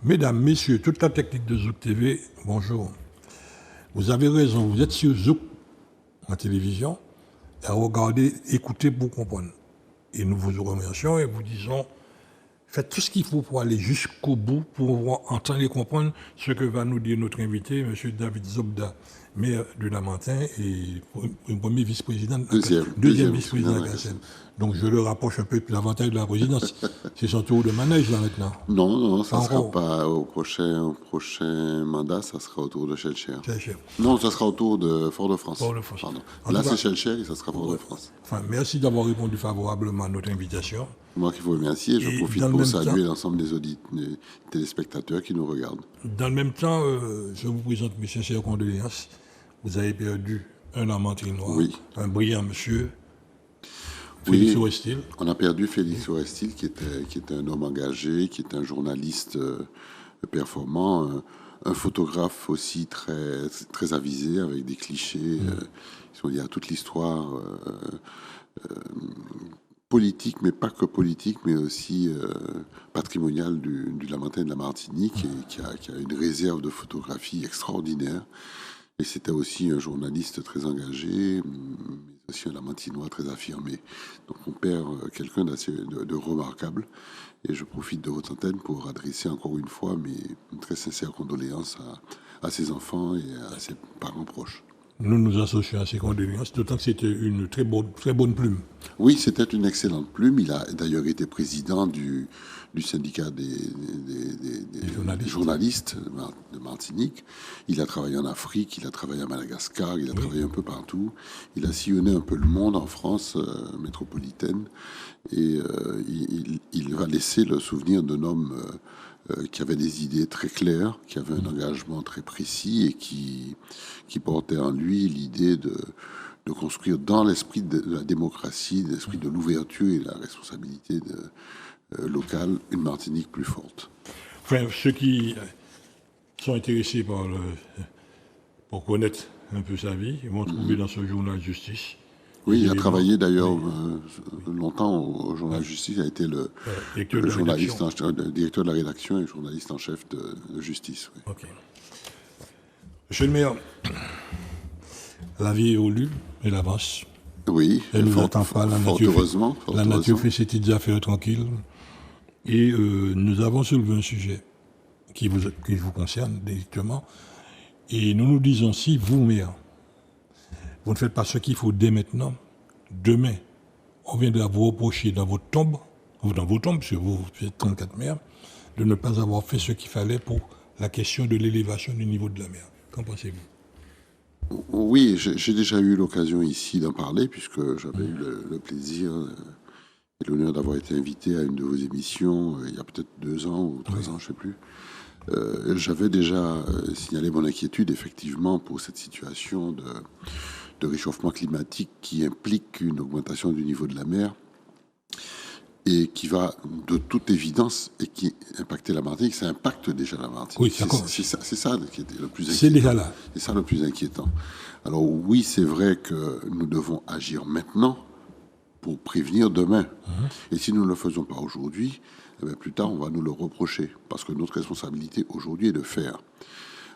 Mesdames, messieurs, toute la technique de Zouk TV, bonjour. Vous avez raison, vous êtes sur Zouk, en télévision, et regardez, écoutez pour comprendre. Et nous vous remercions et vous disons, faites tout ce qu'il faut pour aller jusqu'au bout, pour pouvoir entendre et comprendre ce que va nous dire notre invité, M. David Zobda, maire de Lamentin et premier vice-président, deuxième vice-président de la CACEM. Donc je le rapproche un peu de l'avantage de la présidence. C'est son tour de manège là maintenant. Non, ça ne sera pas au prochain mandat, ça sera autour de Chelcher. Non, ça sera autour de Fort-de-France. Pardon. Là, c'est Chelcher et ça sera Fort-de-France. Enfin, merci d'avoir répondu favorablement à notre invitation. Moi qui vous remercie et je profite pour saluer l'ensemble des téléspectateurs qui nous regardent. Dans le même temps, je vous présente mes sincères condoléances. Vous avez perdu un Lamentinois, un brillant monsieur. Félix Orestil. On a perdu Félix Orestil, qui était un homme engagé, qui était un journaliste performant, un photographe aussi très, très avisé, avec des clichés qui sont liés à toute l'histoire politique, mais pas que politique, mais aussi patrimoniale du Lamentin et de la Martinique, et qui a une réserve de photographie extraordinaire. Et c'était aussi un journaliste très engagé, mais aussi un Lamentinois très affirmé. Donc on perd quelqu'un de remarquable. Et je profite de votre antenne pour adresser encore une fois mes très sincères condoléances à ses enfants et à ses parents proches. Nous nous associons à ces condoléances, d'autant que c'était une très bonne plume. Oui, c'était une excellente plume. Il a d'ailleurs été président du syndicat des journalistes de Martinique. Il a travaillé en Afrique, il a travaillé à Madagascar, il a travaillé un peu partout. Il a sillonné un peu le monde en France métropolitaine. Et il va laisser le souvenir d'un homme qui avait des idées très claires, qui avait un engagement très précis et qui portait en lui l'idée de construire dans l'esprit de la démocratie, l'esprit de l'ouverture et de la responsabilité locale une Martinique plus forte. Enfin, ceux qui sont intéressés pour connaître un peu sa vie, ils vont trouver dans ce journal Justice. Oui, il a travaillé d'ailleurs longtemps au journal Justice. Il a été le journaliste, directeur de la rédaction et journaliste en chef de Justice. Oui. Ok. Monsieur le maire, la vie évolue, elle avance. Oui, elle nous attend pas. La nature fait ses petites affaires tranquilles. Et nous avons soulevé un sujet qui vous concerne directement. Et nous nous disons, si vous, maire, vous ne faites pas ce qu'il faut dès maintenant, demain, on viendra vous reprocher dans vos tombes, parce que vous êtes 34 maires, de ne pas avoir fait ce qu'il fallait pour la question de l'élévation du niveau de la mer. Qu'en pensez-vous ? Oui, j'ai déjà eu l'occasion ici d'en parler, puisque j'avais eu le plaisir et l'honneur d'avoir été invité à une de vos émissions il y a peut-être 2 ans ou 3 ans, je ne sais plus. J'avais déjà signalé mon inquiétude, effectivement, pour cette situation de réchauffement climatique qui implique une augmentation du niveau de la mer et qui va, de toute évidence, et qui impacte la Martinique. Ça impacte déjà la Martinique. Oui, d'accord. C'est ça qui était le plus inquiétant. C'est déjà là. C'est ça le plus inquiétant. Alors oui, c'est vrai que nous devons agir maintenant pour prévenir demain. Et si nous ne le faisons pas aujourd'hui, eh bien, plus tard, on va nous le reprocher. Parce que notre responsabilité aujourd'hui est de faire.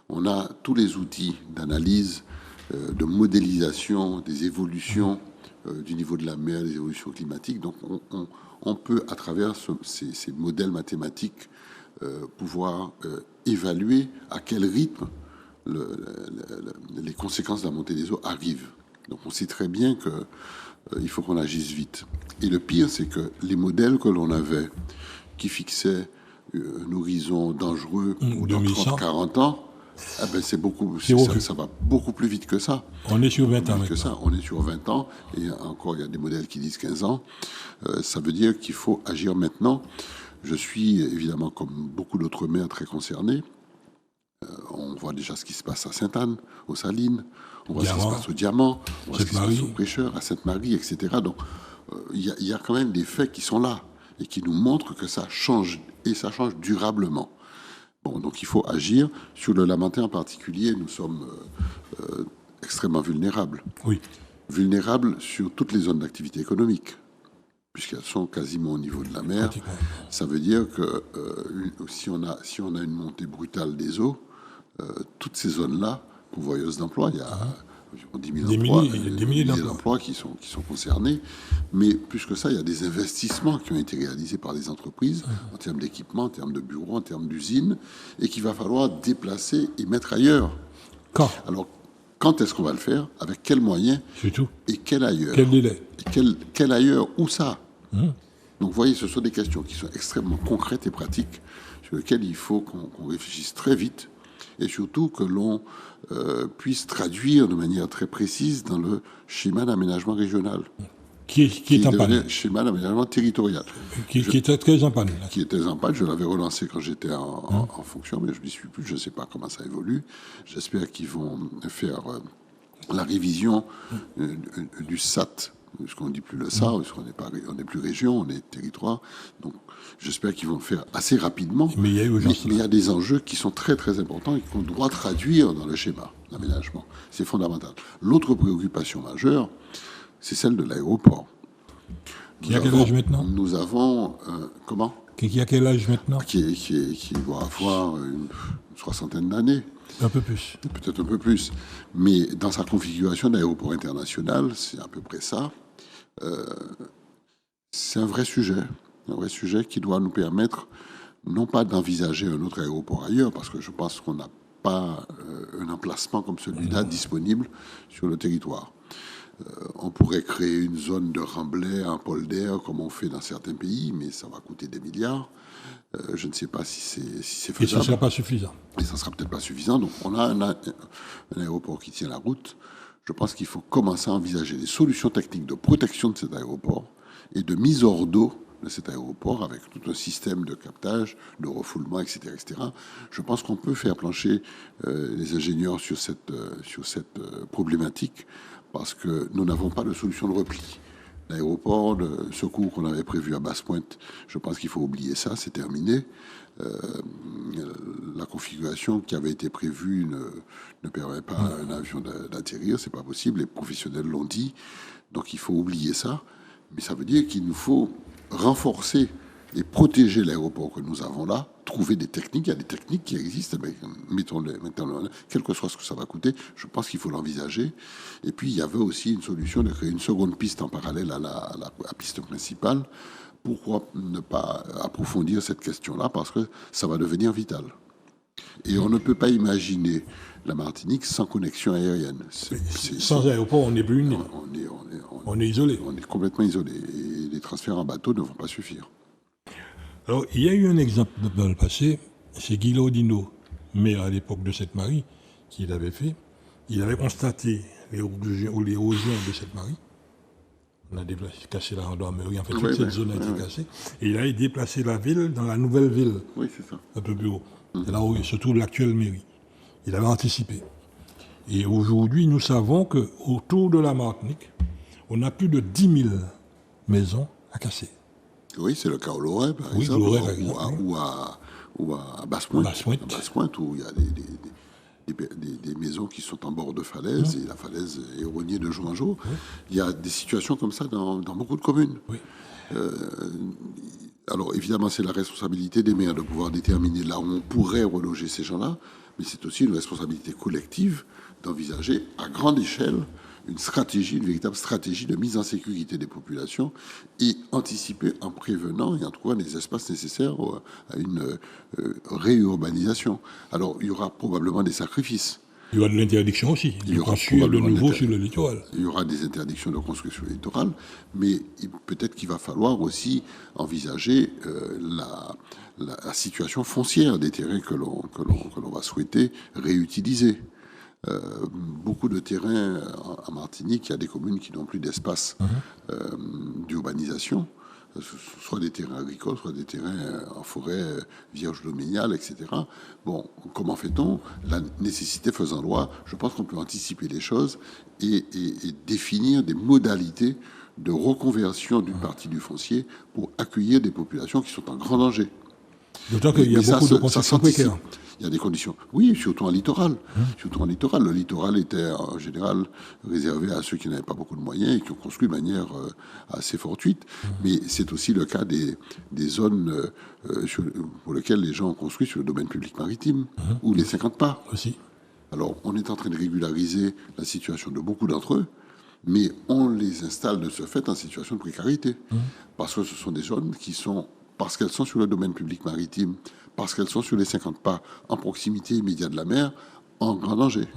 On a tous les outils d'analyse, de modélisation des évolutions du niveau de la mer, des évolutions climatiques. Donc on peut, à travers ces modèles mathématiques, pouvoir évaluer à quel rythme les conséquences de la montée des eaux arrivent. Donc on sait très bien qu'il faut qu'on agisse vite. Et le pire, c'est que les modèles que l'on avait, qui fixaient un horizon dangereux ou dans 30-40 ans, ah ben ça va beaucoup plus vite que ça. On est sur 20 ans. On est sur 20 ans, et encore, il y a des modèles qui disent 15 ans. Ça veut dire qu'il faut agir maintenant. Je suis évidemment, comme beaucoup d'autres maires, très concernés. On voit déjà ce qui se passe à Sainte-Anne, aux Salines, on voit ce qui se passe au Diamant, on voit ce qui se passe au Prêcheur, à Sainte-Marie, etc. Donc, il y a quand même des faits qui sont là et qui nous montrent que ça change, et ça change durablement. Bon, donc il faut agir. Sur le Lamentin en particulier, nous sommes extrêmement vulnérables. Oui. Vulnérables sur toutes les zones d'activité économique. puisqu'elles sont quasiment au niveau de la mer. Pratiquement. Ça veut dire que si on a une montée brutale des eaux, toutes ces zones-là, pourvoyeuses d'emplois, il y a environ 10 000 Des emplois, milliers d'emplois. d'emplois qui sont concernés. Mais plus que ça, il y a des investissements qui ont été réalisés par les entreprises en termes d'équipement, en termes de bureaux, en termes d'usines, et qu'il va falloir déplacer et mettre ailleurs. Quand? Alors, quand est-ce qu'on va le faire? Avec quels moyens? Surtout. Et quel ailleurs? Quel délai? Et quel ailleurs? Où ça? Donc, vous voyez, ce sont des questions qui sont extrêmement concrètes et pratiques, sur lesquelles il faut qu'on réfléchisse très vite, et surtout que l'on puisse traduire de manière très précise dans le schéma d'aménagement régional, Qui est en devenu panne? schéma d'aménagement territorial, Qui était très en panne. Là. qui était en panne. Je l'avais relancé quand j'étais en fonction, mais je n'y suis plus. Je ne sais pas comment ça évolue. J'espère qu'ils vont faire la révision du SAT, parce qu'on ne dit plus le SAR, parce qu'on n'est plus région, on est territoire. Donc, j'espère qu'ils vont le faire assez rapidement. Mais il y a urgence. Mais il y a des enjeux qui sont très très importants et qu'on doit traduire dans le schéma d'aménagement. C'est fondamental. L'autre préoccupation majeure, c'est celle de l'aéroport. Qui a quel âge maintenant? Nous avons comment? Qui a quel âge maintenant? Qui doit avoir une soixantaine d'années. Un peu plus. Peut-être un peu plus. Mais dans sa configuration d'aéroport international, c'est à peu près ça. C'est un vrai sujet qui doit nous permettre non pas d'envisager un autre aéroport ailleurs, parce que je pense qu'on n'a pas un emplacement comme celui-là disponible sur le territoire. On pourrait créer une zone de remblai, un pôle d'air, comme on fait dans certains pays, mais ça va coûter des milliards. Je ne sais pas si c'est faisable. Et ce ne sera pas suffisant. Et ça ne sera peut-être pas suffisant. Donc, on a un aéroport qui tient la route. Je pense qu'il faut commencer à envisager des solutions techniques de protection de cet aéroport et de mise hors d'eau de cet aéroport avec tout un système de captage, de refoulement, etc. etc. Je pense qu'on peut faire plancher les ingénieurs sur cette problématique parce que nous n'avons pas de solution de repli. L'aéroport de secours qu'on avait prévu à Basse-Pointe, je pense qu'il faut oublier ça, c'est terminé. La configuration qui avait été prévue ne permet pas à un avion d'atterrir, c'est pas possible, les professionnels l'ont dit, donc il faut oublier ça. Mais ça veut dire qu'il nous faut renforcer et protéger l'aéroport que nous avons là, trouver des techniques, il y a des techniques qui existent, mais mettons-le, quel que soit ce que ça va coûter, je pense qu'il faut l'envisager. Et puis il y avait aussi une solution de créer une seconde piste en parallèle à la piste principale. Pourquoi ne pas approfondir cette question-là? Parce que ça va devenir vital. Et on ne peut pas imaginer la Martinique sans connexion aérienne. Sans aéroport, on n'est plus une île. On est isolé. On est complètement isolé. Et les transferts en bateau ne vont pas suffire. Alors, il y a eu un exemple dans le passé, c'est Guy Laudino, maire à l'époque de Sainte-Marie, qui l'avait fait. Il avait constaté l'érosion de Sainte-Marie. On a cassé la gendarmerie, en fait, toute cette zone a été cassée. Et il a déplacé la ville dans la nouvelle ville. Oui, c'est ça. Un peu plus haut. C'est là où se trouve l'actuelle mairie. Il avait anticipé. Et aujourd'hui, nous savons qu'autour de la Martinique, on a plus de 10 000 maisons à casser. Oui, c'est le cas au Lorrain, par exemple, ou à Basse-Pointe. Basse-Pointe, où il y a des maisons qui sont en bord de falaise, et la falaise est érognée de jour en jour. Oui. Il y a des situations comme ça dans beaucoup de communes. Oui. Alors, évidemment, c'est la responsabilité des maires de pouvoir déterminer là où on pourrait reloger ces gens-là, mais c'est aussi une responsabilité collective d'envisager à grande échelle une véritable stratégie de mise en sécurité des populations et anticiper en prévenant et en trouvant les espaces nécessaires à une réurbanisation. Alors, il y aura probablement des sacrifices. Il y aura de l'interdiction aussi, de construire de nouveau sur le littoral. Il y aura des interdictions de construire sur le littoral, mais peut-être qu'il va falloir aussi envisager la situation foncière des terrains que l'on va souhaiter réutiliser. Beaucoup de terrains en Martinique, il y a des communes qui n'ont plus d'espace d'urbanisation, soit des terrains agricoles, soit des terrains en forêt vierge domaniale, etc. Bon, comment fait-on? La nécessité faisant loi, je pense qu'on peut anticiper les choses et définir des modalités de reconversion d'une partie du foncier pour accueillir des populations qui sont en grand danger. D'autant qu'il y a Mais ça, beaucoup de ça constructions s'anticipe. précaires. Il y a des conditions. Oui, surtout en littoral. Surtout en littoral. Le littoral était en général réservé à ceux qui n'avaient pas beaucoup de moyens et qui ont construit de manière assez fortuite. Mais c'est aussi le cas des zones pour lesquelles les gens ont construit sur le domaine public maritime, ou les 50 pas. Aussi. Alors, on est en train de régulariser la situation de beaucoup d'entre eux, mais on les installe de ce fait en situation de précarité. Parce que ce sont des zones qui sont, parce qu'elles sont sur le domaine public maritime, parce qu'elles sont sur les 50 pas, en proximité immédiate de la mer, en grand danger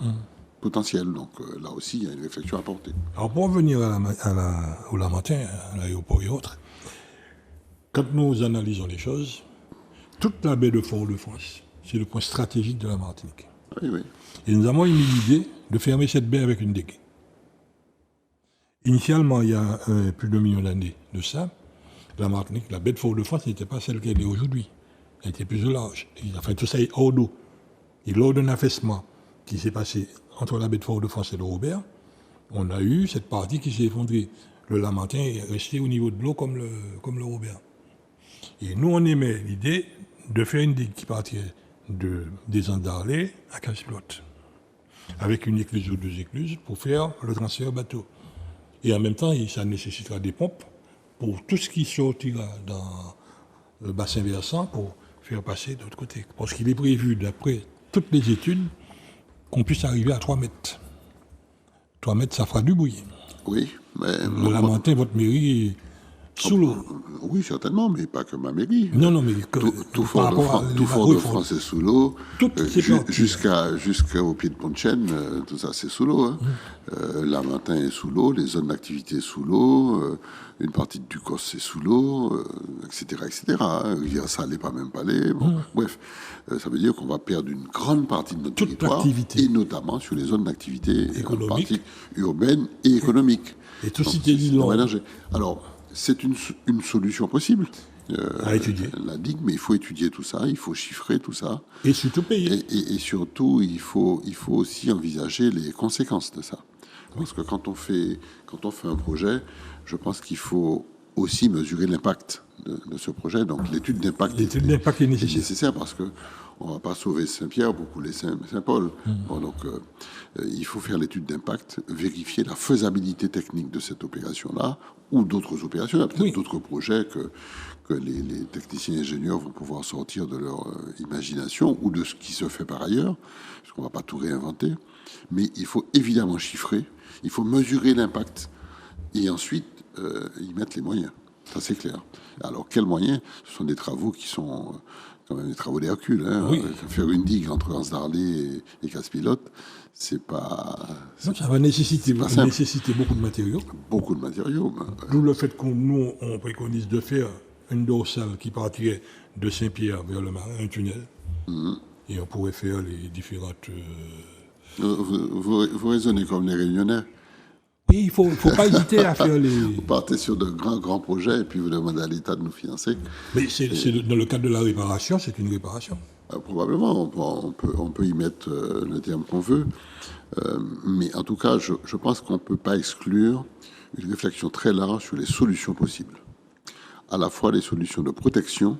potentiel. Donc là aussi, il y a une réflexion à porter. Alors pour revenir au Lamentin, à l'aéroport et autres, quand nous analysons les choses, toute la baie de Fort-de-France, c'est le point stratégique de la Martinique. Oui, oui. Et nous avons eu l'idée de fermer cette baie avec une digue. Initialement, il y a plus de 1 million d'années de ça, la Martinique, la baie de Fort-de-France n'était pas celle qu'elle est aujourd'hui. Elle était plus large. Et, enfin, tout ça est hors d'eau. Et lors d'un affaissement qui s'est passé entre la baie de Fort-de-France et le Robert, on a eu cette partie qui s'est effondrée. Le Lamentin est resté au niveau de l'eau comme le Robert. Et nous, on émet l'idée de faire une digue qui partirait des Andes d'Arlay à Casse-Pilote, avec une écluse ou 2 écluses pour faire le transfert bateau. Et en même temps, ça nécessitera des pompes pour tout ce qui sortira dans le bassin versant pour faire passer de l'autre côté. Parce qu'il est prévu, d'après toutes les études, qu'on puisse arriver à 3 mètres. 3 mètres, ça fera du bruit. Oui, mais... Le Lamentin, votre mairie est sous l'eau. Oui, certainement, mais pas que ma mairie. Non, mais Tout Fort-de-France est sous l'eau. Jusqu'au pied de Pont-de-Chêne, tout ça c'est sous l'eau. Hein. Lamentin est sous l'eau, les zones d'activité sous l'eau, une partie du Cos c'est sous l'eau, etc. Hein. Rivière-Sale n'est pas même palais. Bon, bref, ça veut dire qu'on va perdre une grande partie de notre territoire, et notamment sur les zones d'activité urbaine et économique. Et tout ce qui est dit alors, c'est une solution possible. À étudier. La digue, mais il faut étudier tout ça, il faut chiffrer tout ça. Et surtout payer. Et surtout, il faut aussi envisager les conséquences de ça. Parce que quand on fait un projet, je pense qu'il faut aussi mesurer l'impact de ce projet. Donc l'étude d'impact est nécessaire parce que on ne va pas sauver Saint-Pierre pour couler Saint-Paul. Bon, donc il faut faire l'étude d'impact, vérifier la faisabilité technique de cette opération-là ou d'autres opérations. Il y a peut-être d'autres projets que les techniciens et ingénieurs vont pouvoir sortir de leur imagination ou de ce qui se fait par ailleurs, parce qu'on ne va pas tout réinventer. Mais il faut évidemment chiffrer, il faut mesurer l'impact et ensuite y mettre les moyens. Ça, c'est clair. Alors, quels moyens? Ce sont des travaux qui sont quand même des travaux d'Hercule. Hein. Oui. Faire une digue entre Anse d'Arlay et Casse-Pilote, c'est pas... Non, ça va nécessiter beaucoup de matériaux. Beaucoup de matériaux. D'où le fait qu'on on préconise de faire une dorsale qui partirait de Saint-Pierre vers le Marin, un tunnel. Et on pourrait faire les différentes... Vous raisonnez comme les Réunionnais. Oui, il ne faut pas hésiter à faire les... Vous partez sur de grands projets et puis vous demandez à l'État de nous financer. Mais dans le cadre de la réparation, c'est une réparation. Probablement, on peut y mettre le terme qu'on veut. Mais en tout cas, je pense qu'on ne peut pas exclure une réflexion très large sur les solutions possibles. À la fois les solutions de protection,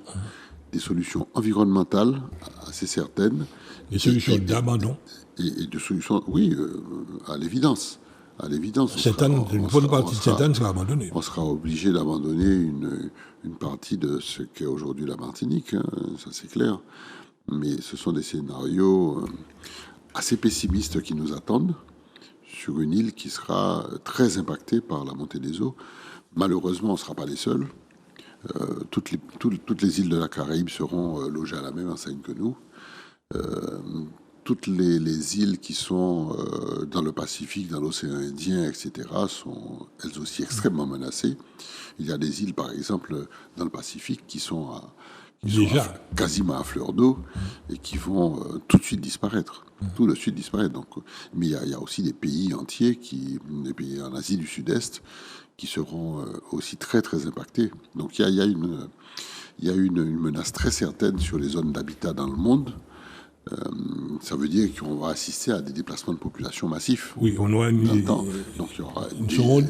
des solutions environnementales assez certaines. Des solutions d'abandon. Et de solutions, oui, à l'évidence. À l'évidence. Une bonne partie de Sainte-Anne sera abandonnée. On sera obligé d'abandonner une partie de ce qu'est aujourd'hui la Martinique, hein, ça c'est clair. Mais ce sont des scénarios assez pessimistes qui nous attendent sur une île qui sera très impactée par la montée des eaux. Malheureusement, on ne sera pas les seuls. Toutes les îles de la Caraïbe seront logées à la même enseigne que nous. Toutes les îles qui sont dans le Pacifique, dans l'océan Indien, etc., sont elles aussi extrêmement menacées. Il y a des îles, par exemple, dans le Pacifique, qui sont quasiment à fleur d'eau et qui vont tout de suite disparaître. Tout de suite disparaître. Donc, mais il y a aussi des pays entiers, des pays en Asie du Sud-Est, qui seront aussi très, très impactés. Donc, il y a une menace très certaine sur les zones d'habitat dans le monde. Ça veut dire qu'on va assister à des déplacements de population massifs. Oui, on aura dans le temps. Donc il y aura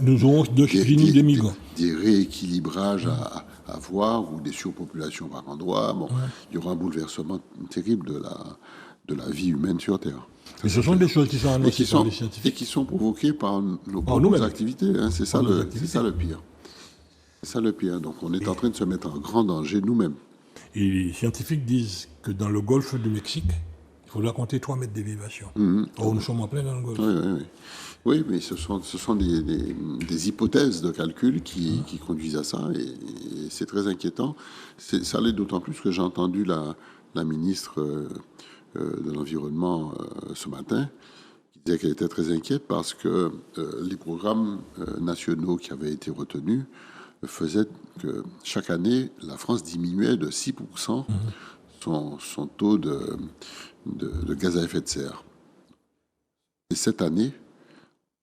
nous aurons des migrants. des rééquilibrages à voir ou des surpopulations par endroits. Bon, il y aura un bouleversement terrible de la vie humaine sur Terre. Mais ce sont des choses qui sont annoncées par les scientifiques. Et qui sont provoquées par nos propres activités. Hein. C'est ça le pire. C'est ça le pire. Donc on est en train de se mettre en grand danger nous-mêmes. Et les scientifiques disent que dans le golfe du Mexique, il faudra compter 3 mètres d'élévation. Or, nous sommes en plein dans le golfe. Oui, mais ce sont des hypothèses de calcul qui conduisent à ça, et c'est très inquiétant. Ça l'est d'autant plus que j'ai entendu la ministre de l'Environnement ce matin, qui disait qu'elle était très inquiète parce que les programmes nationaux qui avaient été retenus faisaient que chaque année, la France diminuait de 6% son taux de gaz à effet de serre. Et cette année,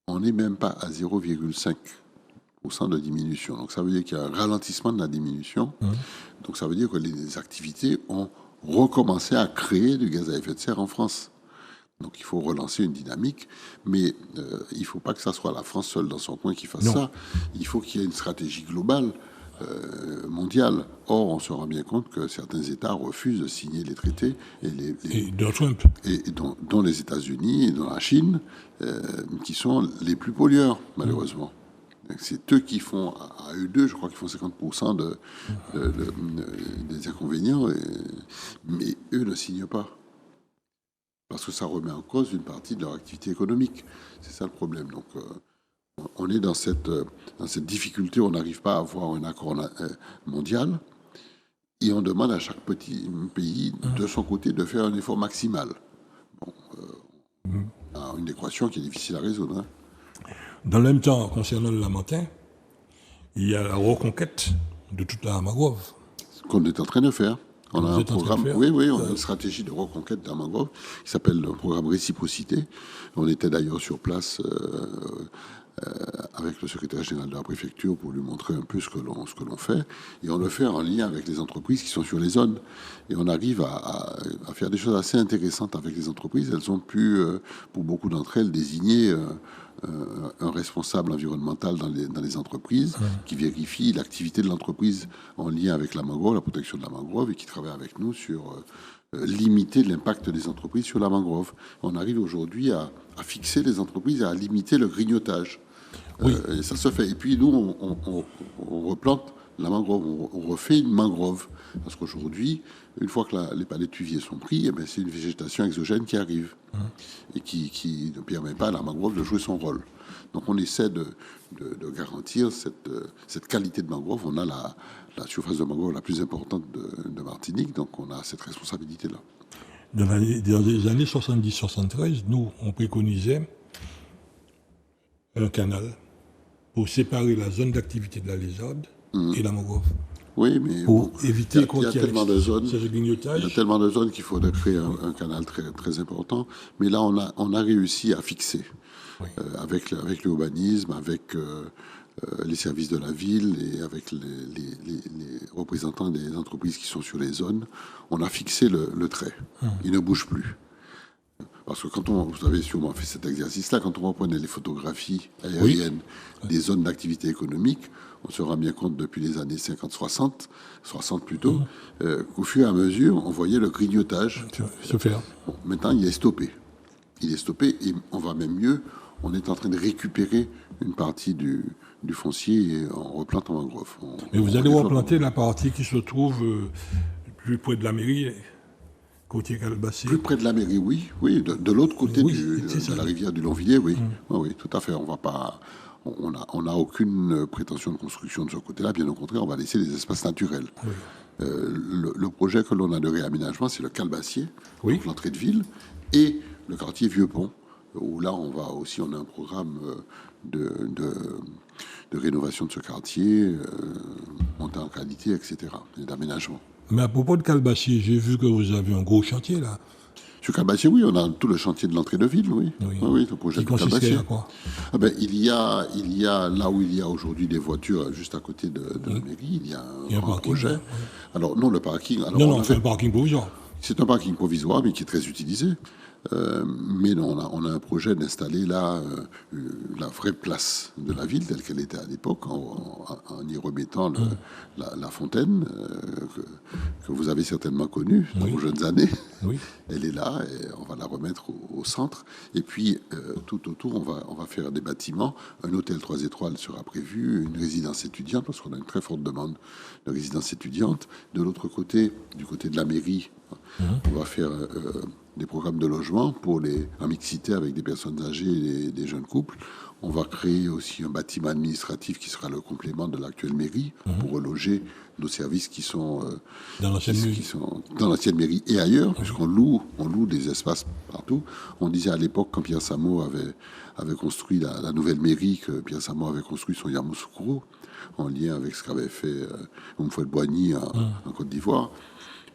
on n'est même pas à 0,5% de diminution. Donc ça veut dire qu'il y a un ralentissement de la diminution. Donc ça veut dire que les activités ont recommencé à créer du gaz à effet de serre en France. Donc il faut relancer une dynamique, mais il ne faut pas que ça soit la France seule dans son coin qui fasse ça. Il faut qu'il y ait une stratégie globale, mondiale. Or, on se rend bien compte que certains États refusent de signer les traités, et Trump. dont les États-Unis et dont la Chine, qui sont les plus pollueurs, malheureusement. C'est eux qui font, à eux deux, je crois qu'ils font 50% des inconvénients, mais eux ne signent pas. Parce que ça remet en cause une partie de leur activité économique. C'est ça le problème. Donc, on est dans cette difficulté, on n'arrive pas à avoir un accord mondial, et on demande à chaque petit pays, de son côté, de faire un effort maximal. Bon, une équation qui est difficile à résoudre. Hein. Dans le même temps, concernant le Lamentin, il y a la reconquête de toute la mangrove. Ce qu'on est en train de faire. On a un programme, on a une stratégie de reconquête de la mangrove qui s'appelle le programme Réciprocité. On était d'ailleurs sur place avec le secrétaire général de la préfecture pour lui montrer un peu ce que l'on fait. Et on le fait en lien avec les entreprises qui sont sur les zones. Et on arrive à faire des choses assez intéressantes avec les entreprises. Elles ont pu, pour beaucoup d'entre elles, désigner un responsable environnemental dans les entreprises qui vérifie l'activité de l'entreprise en lien avec la mangrove, la protection de la mangrove, et qui travaille avec nous sur limiter l'impact des entreprises sur la mangrove. On arrive aujourd'hui à fixer les entreprises et à limiter le grignotage. Et ça se fait. Et puis nous, on replante la mangrove, on refait une mangrove. Parce qu'aujourd'hui, une fois que les palétuviers sont pris, c'est une végétation exogène qui arrive et qui ne permet pas à la mangrove de jouer son rôle. Donc on essaie de garantir cette qualité de mangrove. On a la surface de mangrove la plus importante de Martinique, donc on a cette responsabilité-là. Dans les années 70-73, nous, on préconisait un canal pour séparer la zone d'activité de la lézarde et la mangrove. Oui, mais pour éviter il y a tellement de zones. Il y a tellement de zones qu'il faudrait créer un canal très, très important. Mais là, on a réussi à fixer avec l'urbanisme, avec les services de la ville et avec les représentants des entreprises qui sont sur les zones. On a fixé le trait. Il ne bouge plus. Parce que vous avez sûrement fait cet exercice-là, quand on reprenait les photographies aériennes des zones d'activité économique, on se rend bien compte depuis les années 50-60, 60 plutôt, qu'au fur et à mesure, on voyait le grignotage se faire. Bon, maintenant, il est stoppé. Il est stoppé et on va même mieux. On est en train de récupérer une partie du foncier et on replante en mangrove. Mais vous allez replanter la partie qui se trouve plus près de la mairie, côté Calbassé. Plus près de la mairie, oui. De l'autre côté de la rivière du Longvilliers, oui. Oui, tout à fait. On va pas... On n'a aucune prétention de construction de ce côté-là. Bien au contraire, on va laisser des espaces naturels. Le projet que l'on a de réaménagement, c'est le Calbassier, donc l'entrée de ville, et le quartier Vieux-Pont, où là, on a un programme de rénovation de ce quartier, montée en qualité, etc., et d'aménagement. Mais à propos de Calbassier, j'ai vu que vous avez un gros chantier, là. Sur Calbassier, oui, on a tout le chantier de l'entrée de ville, oui, le projet qui de consistait Calbassier. à quoi? Il y a là où il y a aujourd'hui des voitures juste à côté de la mairie, il y a un grand projet. Alors non, le parking. Alors, on fait un parking provisoire. C'est un parking provisoire, mais qui est très utilisé. Mais non, on a un projet d'installer là la vraie place de la ville telle qu'elle était à l'époque, en y remettant la fontaine que vous avez certainement connue dans vos jeunes années. Oui. Elle est là et on va la remettre au centre. Et puis tout autour, on va faire des bâtiments. Un hôtel 3 étoiles sera prévu, une résidence étudiante parce qu'on a une très forte demande de résidence étudiante. De l'autre côté, du côté de la mairie, on va faire des programmes de logement en mixité avec des personnes âgées et des jeunes couples. On va créer aussi un bâtiment administratif qui sera le complément de l'actuelle mairie pour reloger nos services qui sont Dans l'ancienne mairie. qui sont dans l'ancienne mairie et ailleurs, puisqu'on loue des espaces partout. On disait à l'époque, quand Pierre Samo avait construit la nouvelle mairie, que Pierre Samo avait construit son Yamoussoukro, en lien avec ce qu'avait fait Oumfouet Boigny en Côte d'Ivoire.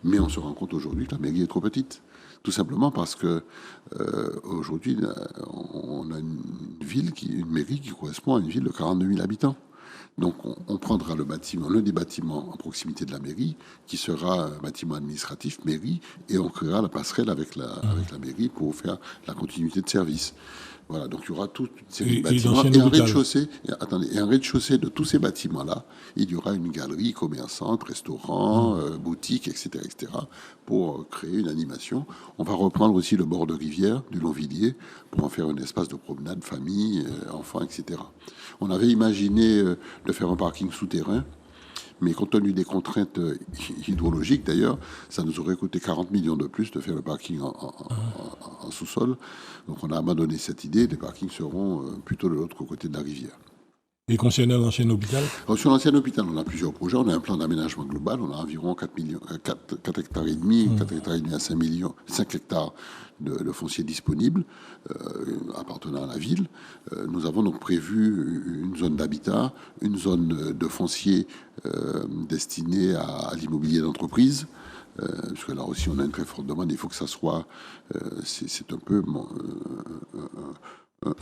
Mais on se rend compte aujourd'hui que la mairie est trop petite. Tout simplement parce que aujourd'hui, on a une mairie qui correspond à une ville de 42 000 habitants. Donc on prendra l'un des bâtiments en proximité de la mairie, qui sera un bâtiment administratif, mairie, et on créera la passerelle avec la mairie pour faire la continuité de service. Voilà, donc il y aura toute une série de bâtiments. Et un rez-de-chaussée de tous ces bâtiments-là, il y aura une galerie commerçante, restaurant, boutique, etc., etc., pour créer une animation. On va reprendre aussi le bord de rivière du Longvilliers pour en faire un espace de promenade, famille, enfants, etc. On avait imaginé de faire un parking souterrain, mais compte tenu des contraintes hydrologiques, d'ailleurs, ça nous aurait coûté 40 millions de plus de faire le parking en sous-sol. Donc on a abandonné cette idée. Les parkings seront plutôt de l'autre côté de la rivière. Et concernant l'ancien hôpital? Alors, sur l'ancien hôpital, on a plusieurs projets. On a un plan d'aménagement global. On a environ 4 hectares et demi, 4 hectares et demi à 5 hectares de foncier disponible appartenant à la ville. Nous avons donc prévu une zone d'habitat, une zone de foncier destinée à l'immobilier d'entreprise. Parce que là aussi, on a une très forte demande. Il faut que ça soit... c'est un peu...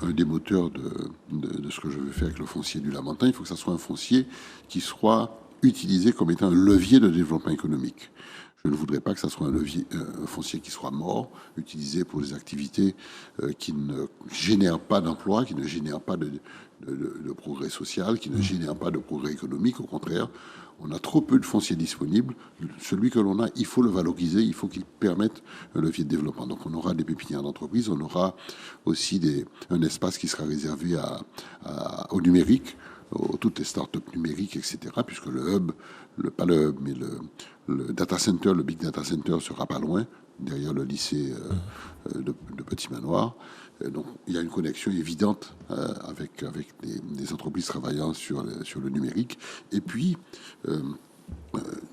un des moteurs de ce que je veux faire avec le foncier du Lamentin. Il faut que ça soit un foncier qui soit utilisé comme étant un levier de développement économique. Je ne voudrais pas que ça soit un foncier qui soit mort, utilisé pour des activités qui ne génèrent pas d'emploi, qui ne génèrent pas de progrès social, qui ne génèrent pas de progrès économique. Au contraire, on a trop peu de foncier disponible. Celui que l'on a, il faut le valoriser, il faut qu'il permette un levier de développement. Donc on aura des pépinières d'entreprise, on aura aussi un espace qui sera réservé au numérique, toutes les startups numériques, etc. Puisque le hub, pas le hub, mais le data center, le big data center sera pas loin, derrière le lycée de Petit Manoir. Donc il y a une connexion évidente avec des entreprises travaillant sur le numérique. Et puis,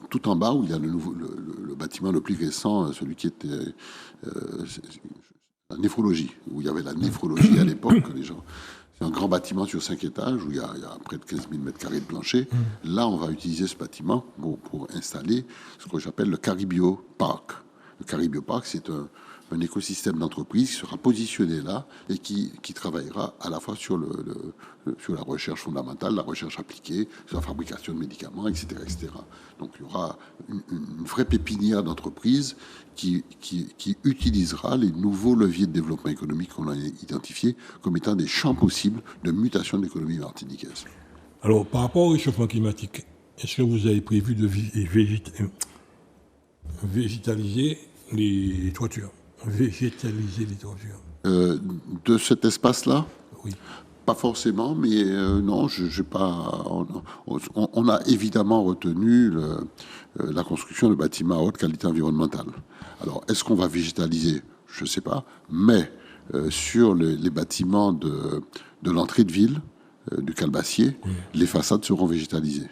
tout en bas, où il y a le bâtiment le plus récent, celui qui était la néphrologie, où il y avait la néphrologie à l'époque, les gens... C'est un grand bâtiment sur 5 étages où il y a près de 15 000 mètres carrés de plancher. Là, on va utiliser ce bâtiment pour installer ce que j'appelle le Caribio Park. Le Caribio Park, c'est un écosystème d'entreprise qui sera positionné là et qui travaillera à la fois sur la recherche fondamentale, la recherche appliquée, sur la fabrication de médicaments, etc., etc. Donc il y aura une vraie pépinière d'entreprise qui utilisera les nouveaux leviers de développement économique qu'on a identifiés comme étant des champs possibles de mutation de l'économie martiniquaise. Alors, par rapport au réchauffement climatique, est-ce que vous avez prévu de végétaliser les toitures? Végétaliser les toitures. De cet espace-là? Oui. Pas forcément, mais non, j'ai pas. On a évidemment retenu la construction de bâtiments à haute qualité environnementale. Alors, est-ce qu'on va végétaliser? Je ne sais pas. Mais sur les bâtiments de l'entrée de ville, du Calbassier, les façades seront végétalisées.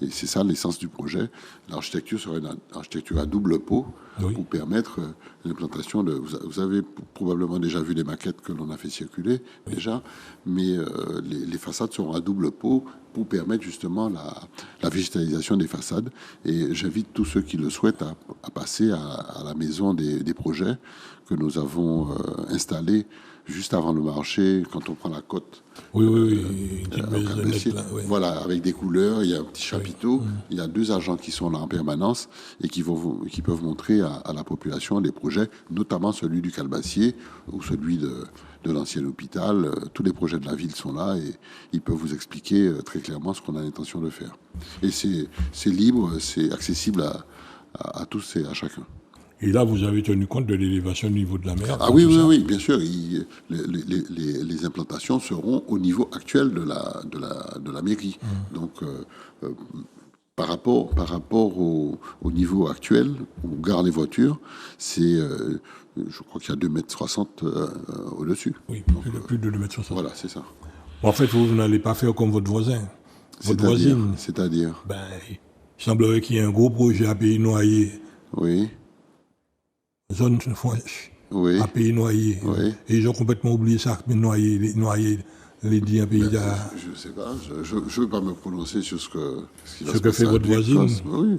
Et c'est ça l'essence du projet. L'architecture sera une architecture à double pot pour permettre l'implantation de... Vous avez probablement déjà vu les maquettes que l'on a fait circuler déjà, mais les façades seront à double pot pour permettre justement la végétalisation des façades. Et j'invite tous ceux qui le souhaitent à passer à la maison des projets que nous avons installés juste avant le marché, quand on prend la côte. Oui, une petite Au maisonnette, Cap-Messier. là, oui. Voilà, avec des couleurs, il y a un petit chapiteau, il y a 2 agents qui sont là en permanence et qui peuvent montrer à la population les projets, notamment celui du Calbassier ou celui de l'ancien hôpital. Tous les projets de la ville sont là et ils peuvent vous expliquer très clairement ce qu'on a l'intention de faire. Et c'est libre, c'est accessible à tous et à chacun. Et là, vous avez tenu compte de l'élévation du niveau de la mer. Ah dans oui, tout oui, ça. oui, bien sûr. Les implantations seront au niveau actuel de la mairie. Donc, par rapport au niveau actuel, où on gare les voitures, je crois qu'il y a 2,60 m au-dessus. Oui, plus de 2,60 m. Voilà, c'est ça. En fait, vous n'allez pas faire comme votre voisin. Votre voisine, C'est-à-dire, ben, il semblerait qu'il y ait un gros projet à Pays Noyer, oui, zone franche, oui. à Pays Noyer. Oui. Et ils ont complètement oublié ça, Noyer, les dit un pays Ben, je ne sais pas, je ne veux pas me prononcer sur ce qui va Ce se que passer fait à votre Duke voisine. Coast. Oui,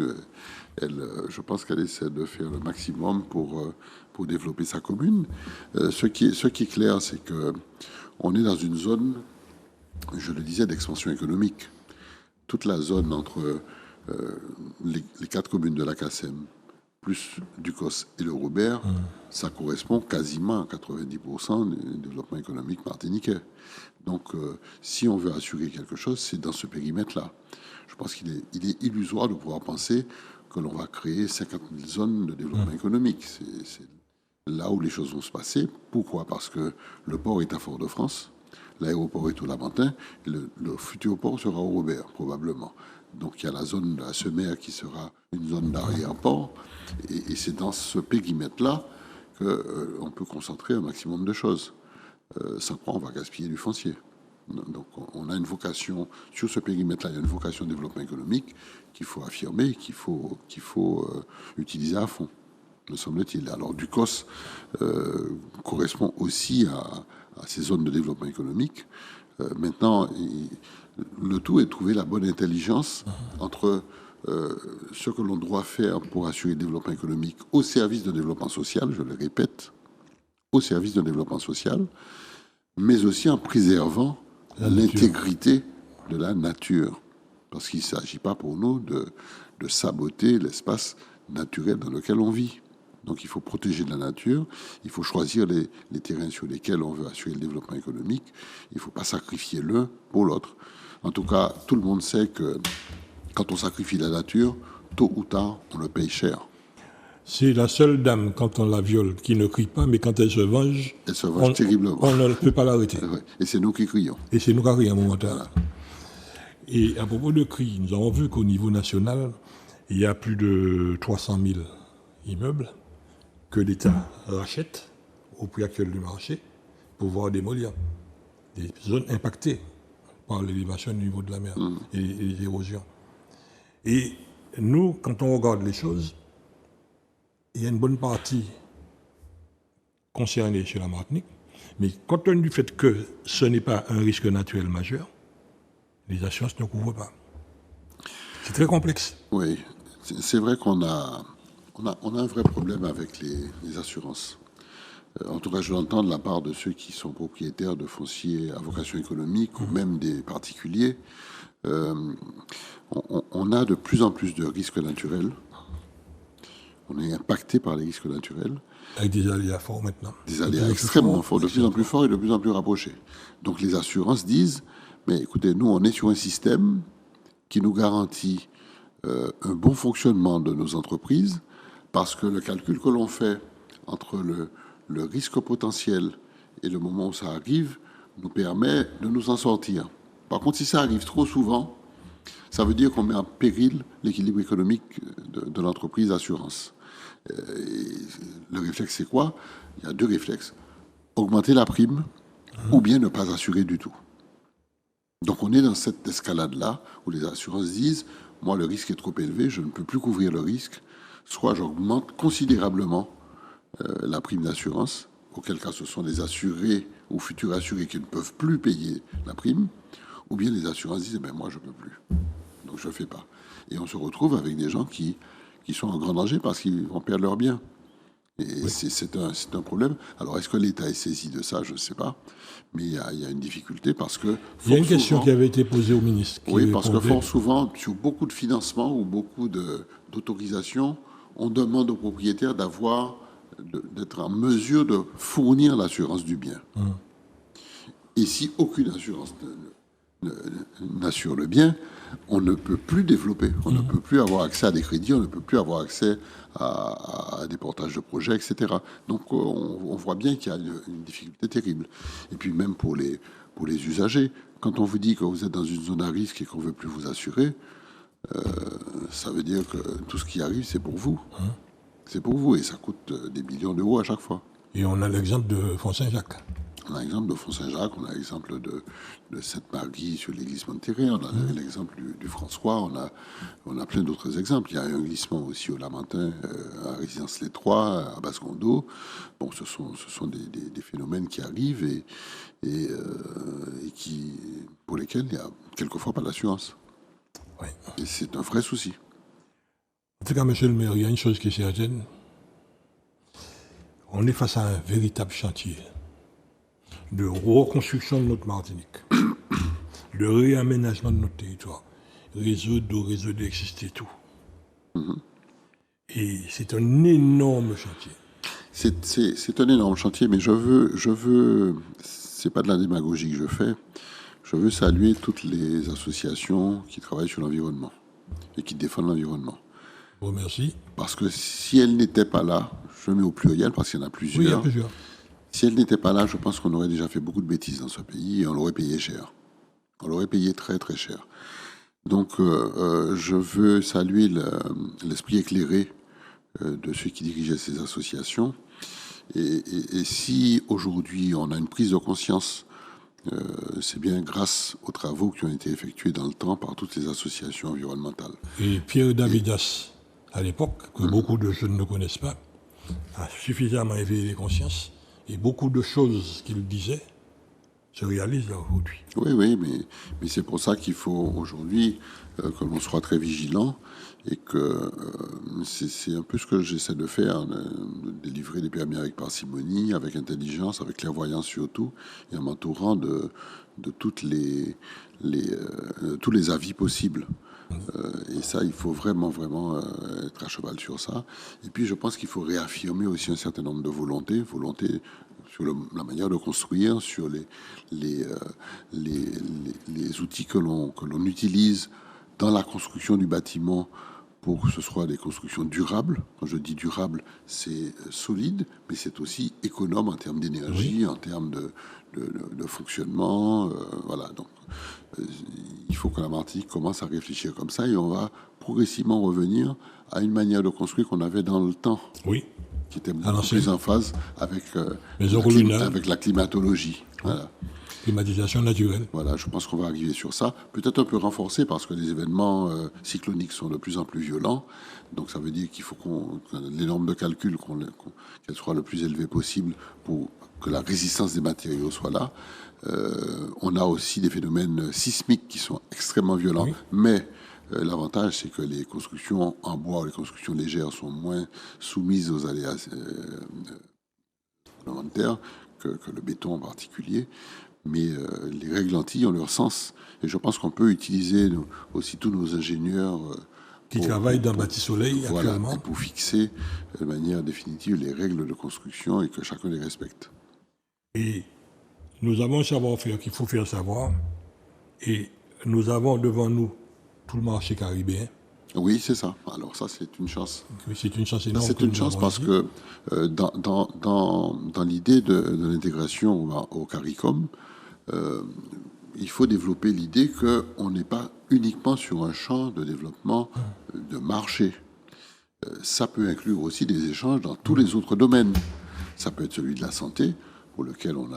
je pense qu'elle essaie de faire le maximum pour développer sa commune. Ce qui est clair, c'est que on est dans une zone, je le disais, d'expansion économique. Toute la zone entre les 4 communes de la CACEM, plus Ducos et le Robert, ça correspond quasiment à 90% du développement économique martiniquais. Donc, si on veut assurer quelque chose, c'est dans ce périmètre-là. Je pense qu'il est illusoire de pouvoir penser que l'on va créer 50 000 zones de développement économique. C'est là où les choses vont se passer. Pourquoi? Parce que le port est à Fort-de-France, l'aéroport est au Lamentin, et le futur port sera au Robert, probablement. Donc, il y a la zone de la Semer qui sera une zone d'arrière-port, et c'est dans ce périmètre-là qu'on peut concentrer un maximum de choses. Sans quoi on va gaspiller du foncier. Donc on a une vocation, sur ce périmètre-là, il y a une vocation de développement économique qu'il faut affirmer, qu'il faut utiliser à fond, me semble-t-il. Alors Ducos correspond aussi à ces zones de développement économique. Maintenant, le tout est de trouver la bonne intelligence entre ce que l'on doit faire pour assurer le développement économique au service de développement social, je le répète, au service d'un développement social, mais aussi en préservant l'intégrité de la nature. Parce qu'il ne s'agit pas pour nous de saboter l'espace naturel dans lequel on vit. Donc il faut protéger de la nature, il faut choisir les terrains sur lesquels on veut assurer le développement économique, il ne faut pas sacrifier l'un pour l'autre. En tout cas, tout le monde sait que quand on sacrifie la nature, tôt ou tard, on le paye cher. C'est la seule dame, quand on la viole, qui ne crie pas, mais quand elle se venge, terriblement. On ne peut pas l'arrêter. Ouais. Et c'est nous qui crions. Et c'est nous qui crions à un moment donné. Et à propos de cris, nous avons vu qu'au niveau national, il y a plus de 300 000 immeubles que l'État rachète au prix actuel du marché pour pouvoir démolir. Des zones impactées par l'élévation du niveau de la mer et les érosions. Et nous, quand on regarde les choses, il y a une bonne partie concernée chez la Martinique, mais compte tenu du fait que ce n'est pas un risque naturel majeur, les assurances ne couvrent pas. C'est très complexe. Oui, c'est vrai qu'on a un vrai problème avec les assurances. En tout cas, je l'entends de la part de ceux qui sont propriétaires de fonciers à vocation économique ou même des particuliers. On a de plus en plus de risques naturels. On est impacté par les risques naturels. Avec des aléas forts maintenant. Des aléas extrêmement forts, de plus en plus forts et de plus en plus rapprochés. Donc les assurances disent, mais écoutez, nous, on est sur un système qui nous garantit un bon fonctionnement de nos entreprises, parce que le calcul que l'on fait entre le risque potentiel et le moment où ça arrive nous permet de nous en sortir. Par contre, si ça arrive trop souvent, ça veut dire qu'on met en péril l'équilibre économique de l'entreprise d'assurance. Le réflexe, c'est quoi? Il y a 2 réflexes. Augmenter la prime ou bien ne pas assurer du tout. Donc on est dans cette escalade-là où les assurances disent, moi le risque est trop élevé, je ne peux plus couvrir le risque, soit j'augmente considérablement la prime d'assurance, auquel cas ce sont les assurés ou futurs assurés qui ne peuvent plus payer la prime, ou bien les assurances disent, ben moi je ne peux plus, donc je ne fais pas. Et on se retrouve avec des gens qui sont en grand danger parce qu'ils vont perdre leurs biens. Et Oui. c'est un problème. Alors, est-ce que l'État est saisi de ça? Je ne sais pas. Mais il y a une difficulté parce que Il y a fort une question qui souvent, avait été posée au ministre qui oui, parce que répondait. fort souvent, sur beaucoup de financements ou beaucoup d'autorisations, on demande aux propriétaires d'être en mesure de fournir l'assurance du bien. Et si aucune assurance n'assure le bien, on ne peut plus développer, on ne peut plus avoir accès à des crédits, on ne peut plus avoir accès à des portages de projets, etc. Donc on voit bien qu'il y a une difficulté terrible. Et puis même pour les usagers, quand on vous dit que vous êtes dans une zone à risque et qu'on ne veut plus vous assurer, ça veut dire que tout ce qui arrive, c'est pour vous. C'est pour vous et ça coûte des millions d'euros à chaque fois. Et on a l'exemple de Font-Saint-Jacques. On a l'exemple de Font-Saint-Jacques, on a l'exemple de Sainte-Marie sur l'église Monterrey, on a l'exemple du François, on a plein d'autres exemples. Il y a un glissement aussi au Lamentin, à Résidence Les Trois, à Basse-Gondo. Bon, ce sont des phénomènes qui arrivent et pour lesquels il n'y a quelquefois pas d'assurance. Oui. Et c'est un vrai souci. En tout cas, monsieur le maire, il y a une chose qui est certaine. On est face à un véritable chantier de reconstruction de notre Martinique, de réaménagement de notre territoire, réseau d'eau, réseau d'électricité, tout. Et c'est un énorme chantier. C'est un énorme chantier, mais c'est pas de la démagogie que je fais. Je veux saluer toutes les associations qui travaillent sur l'environnement et qui défendent l'environnement. Je vous remercie. Parce que si elles n'étaient pas là, je mets au pluriel parce qu'il y en a plusieurs. Oui, il y a plusieurs. Si elles n'étaient pas là, je pense qu'on aurait déjà fait beaucoup de bêtises dans ce pays et on l'aurait payé cher. On l'aurait payé très très cher. Donc je veux saluer l'esprit éclairé de ceux qui dirigeaient ces associations. Et si aujourd'hui on a une prise de conscience, c'est bien grâce aux travaux qui ont été effectués dans le temps par toutes les associations environnementales. Et Pierre Davidas, à l'époque, que beaucoup de jeunes ne connaissent pas, a suffisamment éveillé les consciences. Et beaucoup de choses qu'il disait se réalisent là aujourd'hui. Oui, mais c'est pour ça qu'il faut aujourd'hui que l'on soit très vigilant et que c'est un peu ce que j'essaie de faire, de délivrer des permis avec parcimonie, avec intelligence, avec clairvoyance surtout, et en m'entourant de tous les avis possibles. Et ça, il faut vraiment être à cheval sur ça. Et puis, je pense qu'il faut réaffirmer aussi un certain nombre de volontés sur la manière de construire, sur les outils que l'on utilise dans la construction du bâtiment pour que ce soit des constructions durables. Quand je dis durable, c'est solide, mais c'est aussi économe en termes d'énergie, en termes de fonctionnement. Voilà, donc il faut que la Martinique commence à réfléchir comme ça et on va progressivement revenir à une manière de construire qu'on avait dans le temps. Oui. Qui était beaucoup plus en phase avec, avec la climatologie. Voilà. Climatisation naturelle. Voilà, je pense qu'on va arriver sur ça. Peut-être un peu renforcé parce que les événements cycloniques sont de plus en plus violents. Donc ça veut dire qu'il faut les normes de calcul, qu'elles soient le plus élevées possible pour que la résistance des matériaux soit là. On a aussi des phénomènes sismiques qui sont extrêmement violents, mais l'avantage, c'est que les constructions en bois ou les constructions légères sont moins soumises aux aléas élémentaires que le béton en particulier. Mais les règles antilles ont leur sens. Et je pense qu'on peut utiliser aussi tous nos ingénieurs qui travaillent dans Bâti Soleil actuellement. Pour fixer de manière définitive les règles de construction et que chacun les respecte. Et nous avons un savoir-faire qu'il faut faire savoir. Et nous avons devant nous tout le marché caribéen. Oui, c'est ça. Alors ça, c'est une chance. C'est une chance énorme. C'est une chance parce que dans l'idée de l'intégration au CARICOM, il faut développer l'idée qu'on n'est pas uniquement sur un champ de développement de marché. Ça peut inclure aussi des échanges dans tous les autres domaines. Ça peut être celui de la santé, pour lequel on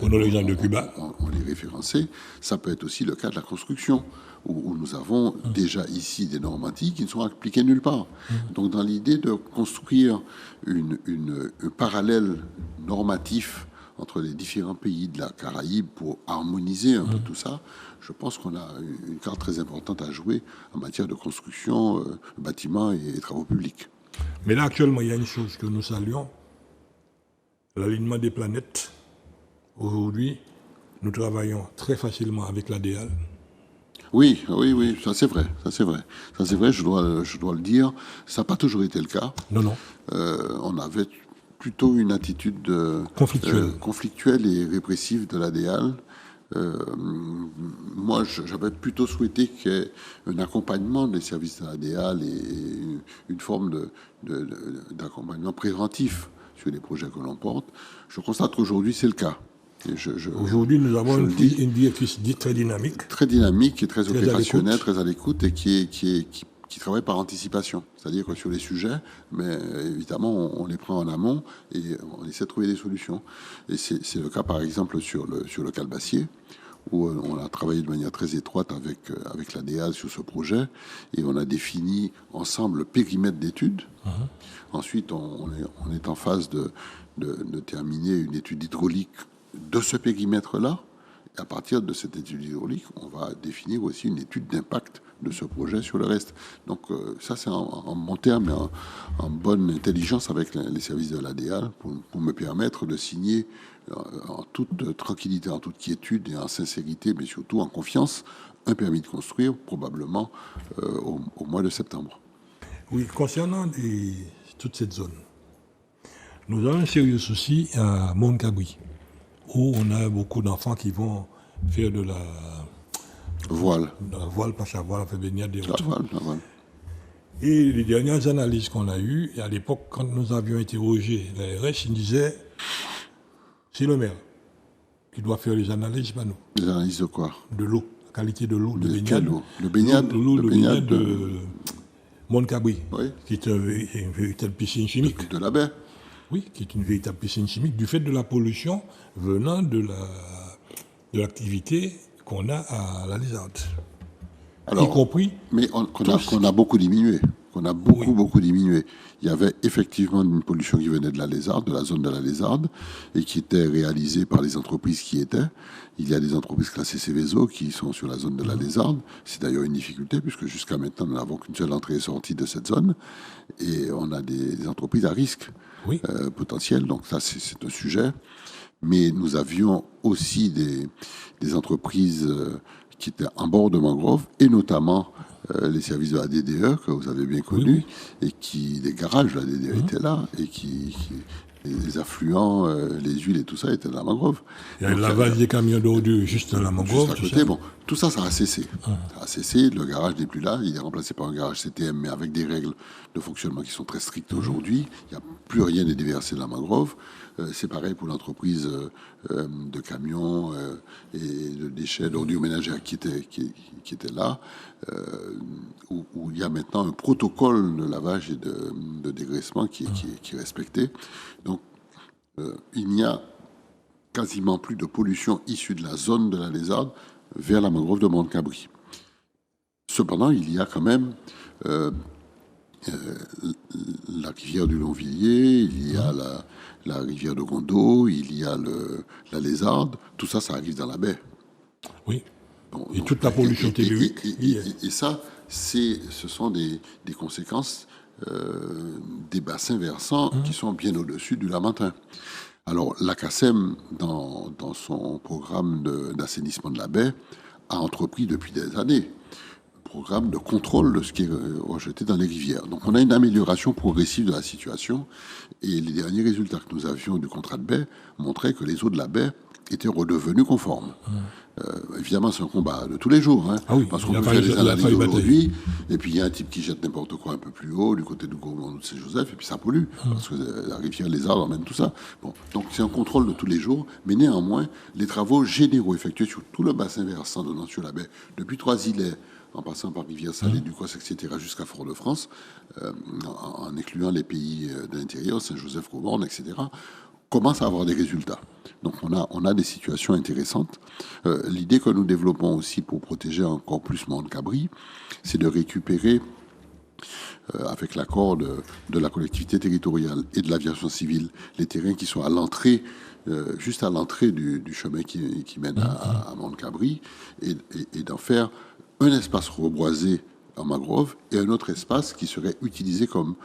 l'exemple de Cuba. On les référencé. Ça peut être aussi le cas de la construction, où nous avons déjà ici des normes antilles qui ne sont appliquées nulle part. Donc dans l'idée de construire un parallèle normatif entre les différents pays de la Caraïbe pour harmoniser un peu tout ça, je pense qu'on a une carte très importante à jouer en matière de construction, bâtiments et travaux publics. Mais là, actuellement, il y a une chose que nous saluons, l'alignement des planètes. Aujourd'hui, nous travaillons très facilement avec l'ADL. Oui, oui, oui, ça c'est vrai, ça c'est vrai. Ça c'est vrai, je dois le dire. Ça n'a pas toujours été le cas. Non, non, On avait plutôt une attitude conflictuel. conflictuelle et répressive de l'ADL. Moi, j'avais plutôt souhaité qu'il y ait un accompagnement des services de l'ADL et une forme d'accompagnement préventif sur les projets que l'on porte. Je constate qu'aujourd'hui, c'est le cas. Aujourd'hui, nous avons le dis. une directrice dite très dynamique. Très dynamique et très Très à opérationnelle, l'écoute. très à l'écoute et qui travaille par anticipation. C'est-à-dire que sur les sujets, mais évidemment, on les prend en amont et on essaie de trouver des solutions. Et c'est le cas, par exemple, sur le Calbassier, où on a travaillé de manière très étroite avec la DEAL sur ce projet et on a défini ensemble le périmètre d'études. Ensuite, on est en phase de terminer une étude hydraulique de ce périmètre-là. Et à partir de cette étude hydraulique, on va définir aussi une étude d'impact de ce projet sur le reste. Donc ça, c'est en bon terme et en bonne intelligence avec les services de l'ADL pour me permettre de signer en toute tranquillité, en toute quiétude et en sincérité, mais surtout en confiance, un permis de construire probablement au mois de septembre. Oui, concernant toute cette zone, nous avons un sérieux souci à Moncabri, où on a beaucoup d'enfants qui vont faire de la Voile. voile, pas à voile, faire baignade des La autres. voile, la voile. Et les dernières analyses qu'on a eues, et à l'époque, quand nous avions interrogé l'ARS, ils disaient c'est le maire qui doit faire les analyses, pas nous. Les analyses de quoi? De l'eau, la qualité de l'eau, de De baignade. quelle eau? Le baignade. L'eau Le de baignade baignade de Moncabri, Oui. qui est une véritable piscine chimique. de la baie. Oui, qui est une véritable piscine chimique, du fait de la pollution venant de l'activité qu'on a à la Lézarde. Y Alors, compris mais qu'on a beaucoup diminué. Qu'on a beaucoup diminué. Il y avait effectivement une pollution qui venait de la Lézarde, de la zone de la Lézarde, et qui était réalisée par les entreprises qui étaient. Il y a des entreprises classées Céveso qui sont sur la zone de la Lézarde. C'est d'ailleurs une difficulté, puisque jusqu'à maintenant, nous n'avons qu'une seule entrée et sortie de cette zone. Et on a des entreprises à risque Oui. potentiel. Donc ça, c'est un sujet. Mais nous avions aussi des entreprises qui étaient en bord de mangrove, et notamment les services de la DDE, que vous avez bien connus, et les garages de la DDE étaient là, et les affluents, les huiles et tout ça étaient dans la mangrove. Il y a le lavage des camions d'ordures juste dans la mangrove. Juste à côté, bon, tout ça, ça a cessé. Ça a cessé, le garage n'est plus là, il est remplacé par un garage CTM, mais avec des règles de fonctionnement qui sont très strictes aujourd'hui. Il n'y a plus rien n'est déversé dans la mangrove. C'est pareil pour l'entreprise de camions et de déchets d'ordures ménagères qui était là, où il y a maintenant un protocole de lavage et de dégraissement qui est respecté. Donc, il n'y a quasiment plus de pollution issue de la zone de la Lézarde vers la mangrove de Moncabri. Cependant, il y a quand même la rivière du Longvilliers, il y a la rivière de Gondo, il y a la Lézarde, tout ça, ça arrive dans la baie. Oui. Bon, Et toute la pollution tellurique. Et ça, ce sont des conséquences des bassins versants qui sont bien au-dessus du Lamentin. Alors, l'ACASEM, dans son programme d'assainissement de la baie, a entrepris depuis des années un programme de contrôle de ce qui est rejeté dans les rivières. Donc, on a une amélioration progressive de la situation, et les derniers résultats que nous avions du contrat de baie montraient que les eaux de la baie étaient redevenues conformes. Évidemment, c'est un combat de tous les jours, hein, Ah oui, parce qu'on il a peut fallu- faire des il a analyses fallu aujourd'hui, et puis il y a un type qui jette n'importe quoi un peu plus haut, du côté du Gourmand ou de Saint-Joseph, et puis ça pollue, parce que la rivière Lézarde emmène tout ça. Bon, donc c'est un contrôle de tous les jours, mais néanmoins, les travaux généraux effectués sur tout le bassin versant donnant sur la baie, depuis Trois-Îlets, en passant par Rivière-Salée, Ducos, etc., jusqu'à Fort-de-France, en incluant les pays de l'intérieur, Saint-Joseph, Gourmand, etc., commence à avoir des résultats. Donc on a des situations intéressantes. L'idée que nous développons aussi pour protéger encore plus Moncabri, c'est de récupérer, avec l'accord de la collectivité territoriale et de l'aviation civile, les terrains qui sont à l'entrée, juste à l'entrée du chemin qui mène à Moncabri, et d'en faire un espace reboisé en mangrove, et un autre espace qui serait utilisé comme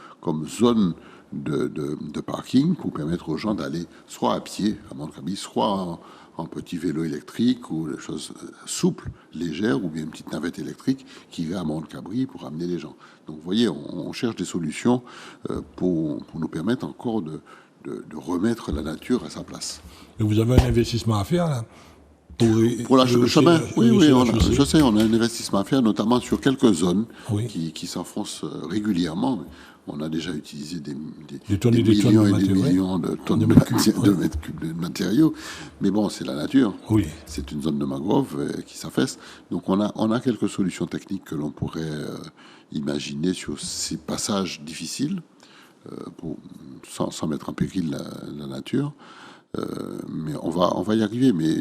zone de parking pour permettre aux gens d'aller soit à pied à Mont-Cabri, soit en petit vélo électrique ou des choses souples, légères, ou bien une petite navette électrique qui irait à Mont-Cabri pour amener les gens. Donc vous voyez, on cherche des solutions pour nous permettre encore de remettre la nature à sa place. Et vous avez un investissement à faire là Pour le chemin, oui, je sais, on a un investissement à faire, notamment sur quelques zones qui s'enfoncent régulièrement. On a déjà utilisé des millions et des millions de tonnes de mètres cubes de matériaux. Mais bon, c'est la nature. Oui. C'est une zone de mangrove qui s'affaisse. Donc on a quelques solutions techniques que l'on pourrait imaginer sur ces passages difficiles, sans mettre en péril la nature. Mais on va y arriver. Mais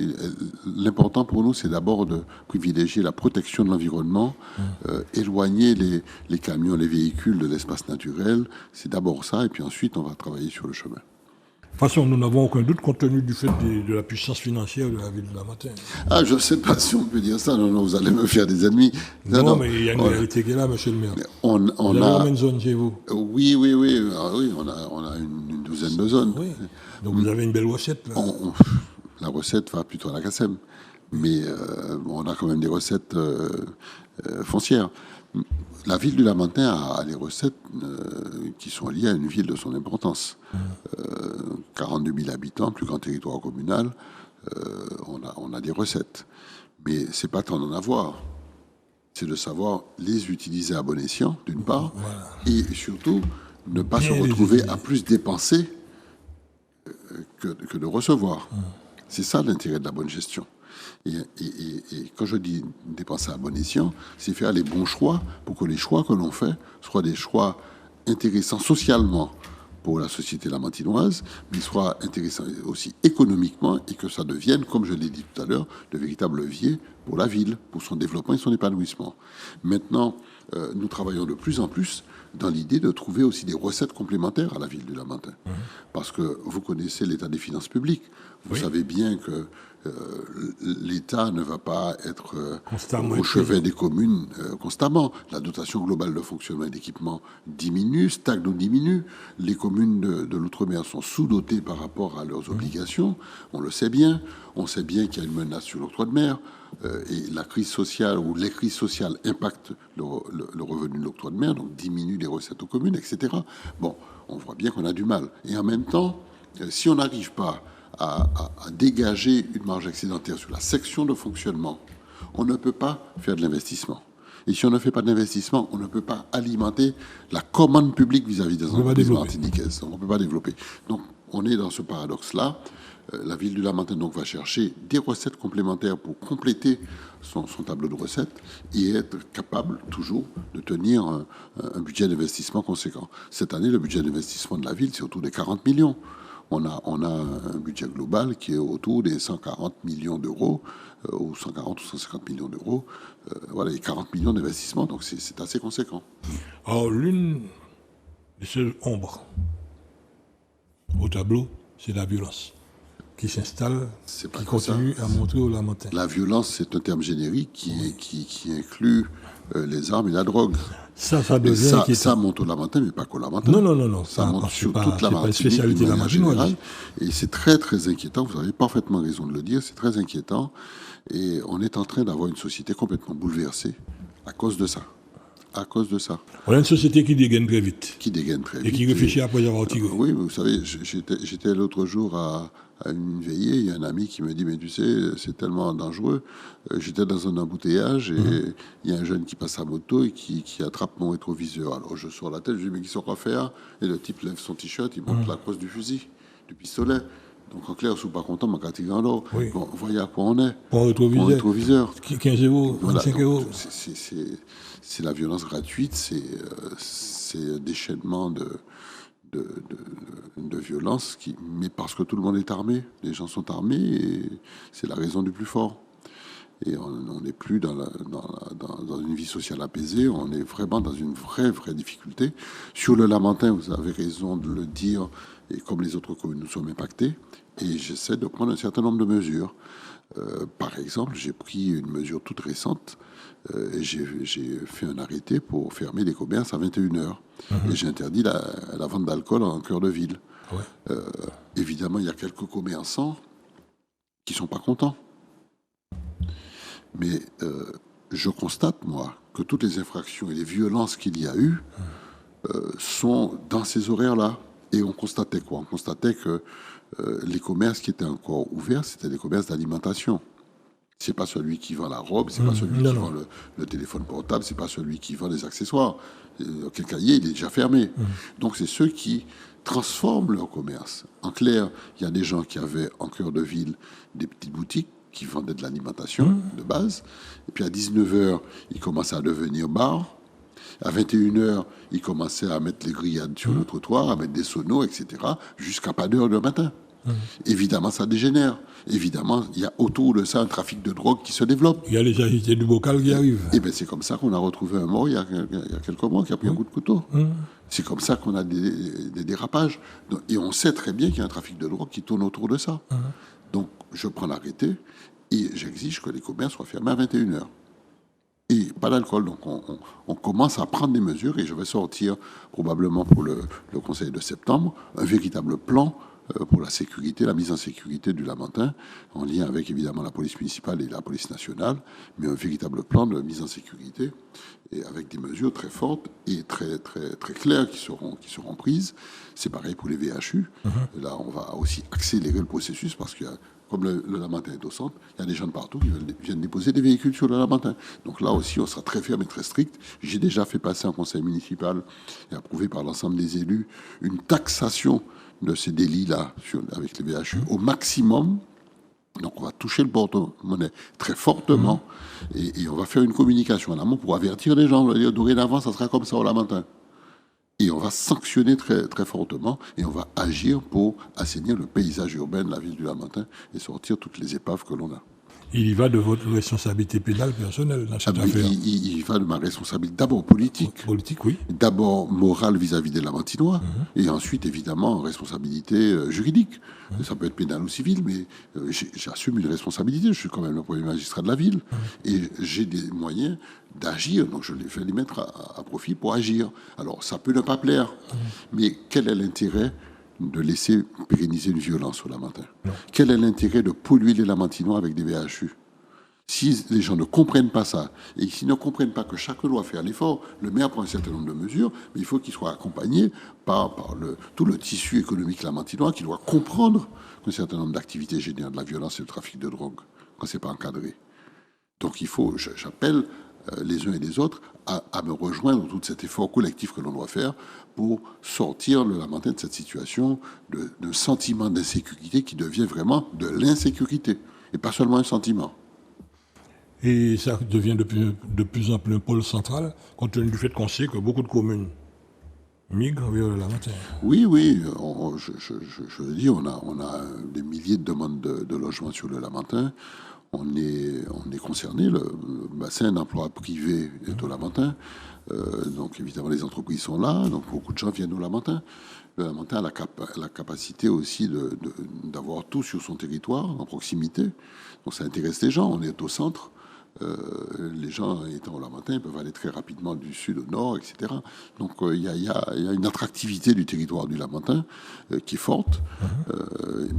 l'important pour nous, c'est d'abord de privilégier la protection de l'environnement, éloigner les camions, les véhicules de l'espace naturel. C'est d'abord ça, et puis ensuite, on va travailler sur le chemin. De toute façon, nous n'avons aucun doute compte tenu du fait de la puissance financière de la ville de Lamantins. Ah, je ne sais pas si on peut dire ça. Non, vous allez me faire des ennemis. Non, mais il y a une réalité qui est là, monsieur le maire. On a une zone chez vous. Oui. Ah, oui, on a une douzaine de zones. Oui. Donc vous avez une belle recette. Là. La recette va plutôt à la CACEM. Mais on a quand même des recettes foncières. La ville du Lamentin a des recettes qui sont liées à une ville de son importance. 42 000 habitants, plus grand territoire communal, on a des recettes. Mais c'est pas tant d'en avoir. C'est de savoir les utiliser à bon escient, d'une part, et surtout ne pas se retrouver à plus dépenser que de recevoir. C'est ça l'intérêt de la bonne gestion. Et quand je dis dépenser à bon escient, c'est faire les bons choix pour que les choix que l'on fait soient des choix intéressants socialement pour la société lamantinoise, mais soient intéressants aussi économiquement et que ça devienne, comme je l'ai dit tout à l'heure, de véritables leviers pour la ville, pour son développement et son épanouissement. Maintenant, nous travaillons de plus en plus dans l'idée de trouver aussi des recettes complémentaires à la ville du Lamentin. Parce que vous connaissez l'état des finances publiques. Vous savez bien que l'État ne va pas être au chevet des communes constamment. La dotation globale de fonctionnement et d'équipement diminue, stagne ou diminue. Les communes de l'outre-mer sont sous-dotées par rapport à leurs obligations. On le sait bien. On sait bien qu'il y a une menace sur l'octroi de mer. Et la crise sociale ou les crises sociales impactent le revenu de l'octroi de mer, donc diminuent les recettes aux communes, etc. Bon, on voit bien qu'on a du mal. Et en même temps, si on n'arrive pas à dégager une marge excédentaire sur la section de fonctionnement, on ne peut pas faire de l'investissement. Et si on ne fait pas d'investissement, on ne peut pas alimenter la commande publique vis-à-vis des entreprises martiniquaises. On ne peut pas développer. Donc, on est dans ce paradoxe-là. La ville du Lamentin donc va chercher des recettes complémentaires pour compléter son tableau de recettes et être capable toujours de tenir un budget d'investissement conséquent. Cette année, le budget d'investissement de la ville, c'est autour de 40 millions. On a un budget global qui est autour des 140 millions d'euros, ou 140 ou 150 millions d'euros. Voilà, les 40 millions d'investissement, donc c'est assez conséquent. Alors, l'une des seules ombres au tableau, c'est la violence qui s'installe, qui continue à montrer au Lamentin. La violence, c'est un terme générique qui inclut les armes et la drogue. Ça devient ça monte au Lamentin, mais pas qu'au Lamentin. Non. Ça monte sur toute la Martinique d'une manière générale. Et c'est très, très inquiétant. Vous avez parfaitement raison de le dire. C'est très inquiétant. Et on est en train d'avoir une société complètement bouleversée à cause de ça. On a une société qui dégaine très vite. Et qui réfléchit après avoir tiré. Oui, vous savez, j'étais l'autre jour à une veillée, il y a un ami qui me dit, mais tu sais, c'est tellement dangereux. J'étais dans un embouteillage et il y a un jeune qui passe à moto et qui attrape mon rétroviseur. Alors je sors la tête, je dis, mais qu'est-ce qu'on va faire? Et le type lève son t-shirt, il monte la crosse du fusil, du pistolet. Donc en clair, je ne suis pas content, ma carte en l'eau. Bon, voyez à quoi on est. Pour un rétroviseur. 15 euros, voilà, 25 euros. C'est la violence gratuite, c'est un déchaînement de violence, mais parce que tout le monde est armé, les gens sont armés, et c'est la raison du plus fort. Et on n'est plus dans une vie sociale apaisée, on est vraiment dans une vraie difficulté. Sur le Lamentin, vous avez raison de le dire, et comme les autres communes, nous sommes impactés, et j'essaie de prendre un certain nombre de mesures. Par exemple, j'ai pris une mesure toute récente et j'ai fait un arrêté pour fermer les commerces à 21h. Et j'ai interdit la vente d'alcool en cœur de ville. Ouais. Évidemment, il y a quelques commerçants qui ne sont pas contents. Mais je constate, moi, que toutes les infractions et les violences qu'il y a eu sont dans ces horaires-là. Et on constatait quoi? On constatait que les commerces qui étaient encore ouverts, c'était des commerces d'alimentation. C'est pas celui qui vend la robe, c'est pas celui qui vend le téléphone portable, c'est pas celui qui vend les accessoires. Le quincaillier, il est déjà fermé. Donc c'est ceux qui transforment leur commerce. En clair, il y a des gens qui avaient en cœur de ville des petites boutiques qui vendaient de l'alimentation de base. Et puis à 19h, ils commençaient à devenir bar. À 21h, ils commençaient à mettre les grillades sur le trottoir, à mettre des sonos, etc., jusqu'à pas d'heure le matin. Évidemment, ça dégénère. Évidemment, il y a autour de ça un trafic de drogue qui se développe. Il y a les agité du bocal qui arrivent. Et bien, c'est comme ça qu'on a retrouvé un mort il y a quelques mois qui a pris un coup de couteau. C'est comme ça qu'on a des dérapages. Et on sait très bien qu'il y a un trafic de drogue qui tourne autour de ça. Donc, je prends l'arrêté et j'exige que les commerces soient fermés à 21h. Et pas d'alcool. Donc, on commence à prendre des mesures et je vais sortir probablement pour le Conseil de septembre un véritable plan pour la sécurité, la mise en sécurité du Lamentin, en lien avec évidemment la police municipale et la police nationale, mais un véritable plan de mise en sécurité et avec des mesures très fortes et très claires qui seront prises. C'est pareil pour les VHU. Là, on va aussi accélérer le processus parce que comme le Lamentin est au centre, il y a des gens de partout qui viennent déposer des véhicules sur le Lamentin. Donc là aussi, on sera très ferme et très strict. J'ai déjà fait passer en conseil municipal et approuvé par l'ensemble des élus une taxation de ces délits-là avec les VHU au maximum. Donc on va toucher le porte-monnaie très fortement et on va faire une communication en amont pour avertir les gens. On va dire dorénavant, ça sera comme ça au Lamentin. Et on va sanctionner très fortement et on va agir pour assainir le paysage urbain de la ville du Lamentin et sortir toutes les épaves que l'on a. Il y va de votre responsabilité pénale personnelle dans cette affaire. Il y va de ma responsabilité d'abord politique. Politique, oui. D'abord morale vis-à-vis des Lamantinois et ensuite évidemment responsabilité juridique. Ça peut être pénal ou civil, mais j'assume une responsabilité. Je suis quand même le premier magistrat de la ville et j'ai des moyens d'agir. Donc je vais les mettre à profit pour agir. Alors ça peut ne pas plaire, mais quel est l'intérêt de laisser pérenniser une violence au Lamentin? Quel est l'intérêt de polluer les Lamantinois avec des VHU? Si les gens ne comprennent pas ça, et s'ils ne comprennent pas que chacun doit faire l'effort, le maire prend un certain nombre de mesures, mais il faut qu'il soit accompagné par tout le tissu économique lamantinois qui doit comprendre qu'un certain nombre d'activités génèrent de la violence et le trafic de drogue quand ce n'est pas encadré. Donc j'appelle les uns et les autres à me rejoindre dans tout cet effort collectif que l'on doit faire pour sortir le Lamentin de cette situation de sentiment d'insécurité qui devient vraiment de l'insécurité, et pas seulement un sentiment. Et ça devient de plus en plus un pôle central, compte tenu du fait qu'on sait que beaucoup de communes migrent vers le Lamentin. Oui, je veux dire, on a des milliers de demandes de logements sur le Lamentin. On est concerné, le bassin d'emploi privé est au Lamentin. Donc évidemment, les entreprises sont là, donc beaucoup de gens viennent au Lamentin. Le Lamentin a la capacité aussi d'avoir tout sur son territoire, en proximité. Donc ça intéresse les gens, on est au centre. Les gens étant au Lamentin peuvent aller très rapidement du sud au nord, etc. Donc il y a une attractivité du territoire du Lamentin qui est forte,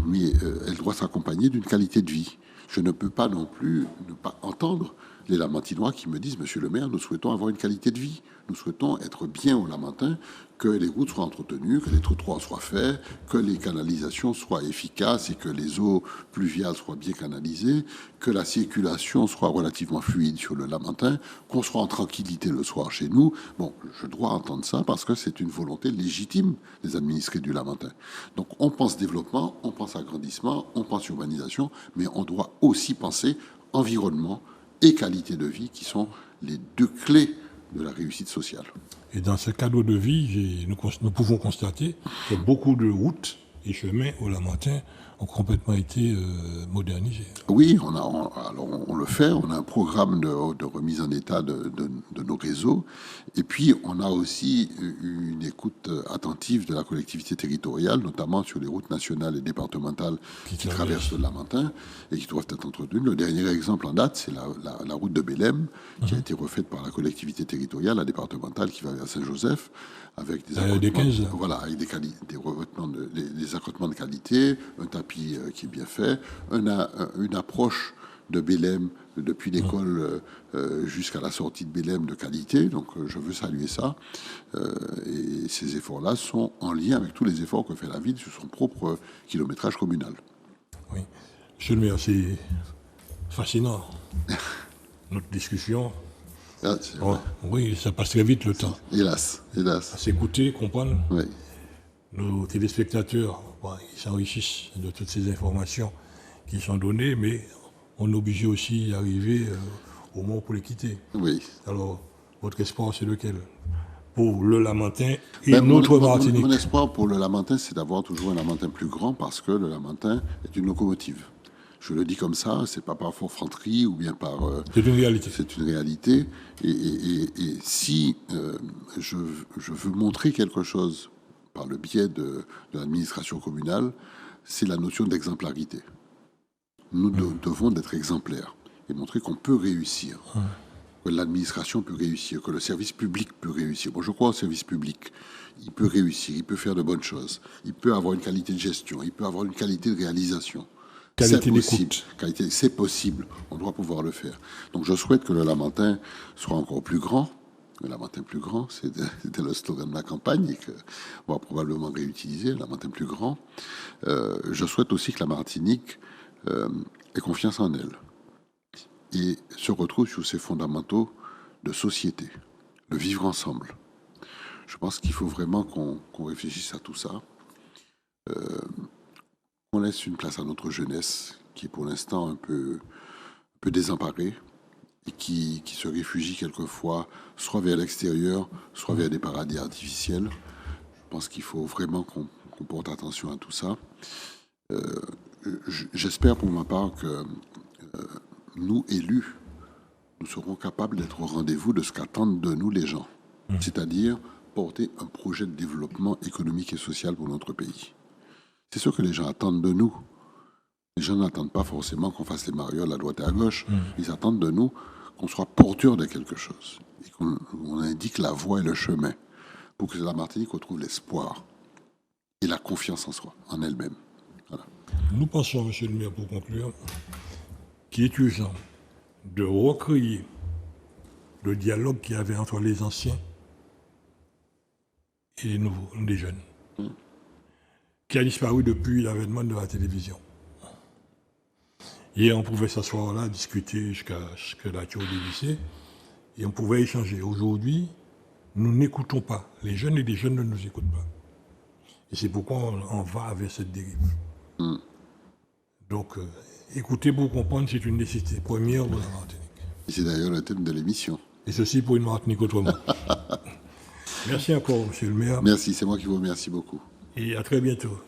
mais elle doit s'accompagner d'une qualité de vie. Je ne peux pas non plus ne pas entendre les Lamantinois qui me disent « Monsieur le maire, nous souhaitons avoir une qualité de vie. Nous souhaitons être bien au Lamentin, que les routes soient entretenues, que les trottoirs soient faits, que les canalisations soient efficaces et que les eaux pluviales soient bien canalisées, que la circulation soit relativement fluide sur le Lamentin, qu'on soit en tranquillité le soir chez nous. » Bon, je dois entendre ça parce que c'est une volonté légitime des administrés du Lamentin. Donc on pense développement, on pense agrandissement, on pense urbanisation, mais on doit aussi penser environnement et qualité de vie qui sont les deux clés de la réussite sociale. Et dans ce cadre de vie, nous pouvons constater que beaucoup de routes et chemins au Lamentin ont complètement été modernisés. Oui, alors on le fait, on a un programme de remise en état de nos réseaux, et puis on a aussi une écoute attentive de la collectivité territoriale, notamment sur les routes nationales et départementales qui traversent le Lamentin et qui doivent être entretenues. Le dernier exemple en date, c'est la route de Bélem, qui a été refaite par la collectivité territoriale, la départementale, qui va vers Saint-Joseph, avec des accotements, voilà, avec des accotements de qualité, un tapis qui est bien fait, une approche de Bélem depuis l'école jusqu'à la sortie de Bélem de qualité. Donc je veux saluer ça. Et ces efforts-là sont en lien avec tous les efforts que fait la ville sur son propre kilométrage communal. Oui. Monsieur le maire, c'est fascinant. Notre discussion. Ah, oui, ça passe très vite le temps. Hélas. À s'écouter, comprendre. Oui. Nos téléspectateurs, ils s'enrichissent de toutes ces informations qui sont données, mais on est obligé aussi d'arriver au moment pour les quitter. Oui. Alors, votre espoir, c'est lequel? Pour le Lamentin et notre Martinique. Mon espoir pour le Lamentin, c'est d'avoir toujours un Lamentin plus grand, parce que le Lamentin est une locomotive. Je le dis comme ça, c'est pas par forfanterie ou bien par... c'est une réalité. C'est une réalité. Et si je veux montrer quelque chose par le biais de l'administration communale, c'est la notion d'exemplarité. Nous devons être exemplaires et montrer qu'on peut réussir, que l'administration peut réussir, que le service public peut réussir. Moi, je crois au service public. Il peut réussir, il peut faire de bonnes choses, il peut avoir une qualité de gestion, il peut avoir une qualité de réalisation. Qualité d'écoute. C'est possible, on doit pouvoir le faire. Donc je souhaite que le Lamentin soit encore plus grand. Le Lamentin plus grand, c'était le slogan de ma campagne et qu'on va probablement réutiliser, le Lamentin plus grand. Je souhaite aussi que la Martinique ait confiance en elle et se retrouve sur ses fondamentaux de société, le vivre ensemble. Je pense qu'il faut vraiment qu'on réfléchisse à tout ça. On laisse une place à notre jeunesse, qui est pour l'instant un peu désemparée, et qui se réfugie quelquefois soit vers l'extérieur, soit vers des paradis artificiels. Je pense qu'il faut vraiment qu'on porte attention à tout ça. J'espère pour ma part que nous, élus, nous serons capables d'être au rendez-vous de ce qu'attendent de nous les gens, c'est-à-dire porter un projet de développement économique et social pour notre pays. C'est ce que les gens attendent de nous. Les gens n'attendent pas forcément qu'on fasse les marioles à droite et à gauche. Ils attendent de nous qu'on soit porteur de quelque chose et qu'on indique la voie et le chemin pour que la Martinique retrouve l'espoir et la confiance en soi, en elle-même. Voilà. Nous pensons, monsieur le maire, pour conclure, qu'il est urgent de recréer le dialogue qu'il y avait entre les anciens et les nouveaux, les jeunes, qui a disparu depuis l'avènement de la télévision. Hier, on pouvait s'asseoir là, discuter jusqu'à ce que la tour dévissée, et on pouvait échanger. Aujourd'hui, nous n'écoutons pas. Les jeunes et les jeunes ne nous écoutent pas. Et c'est pourquoi on va vers cette dérive. Donc, écouter pour comprendre, c'est une nécessité première pour la Martinique. Et c'est d'ailleurs le thème de l'émission. Et ceci pour une Martinique autrement. Merci encore, monsieur le maire. Merci, c'est moi qui vous remercie beaucoup. Et à très bientôt.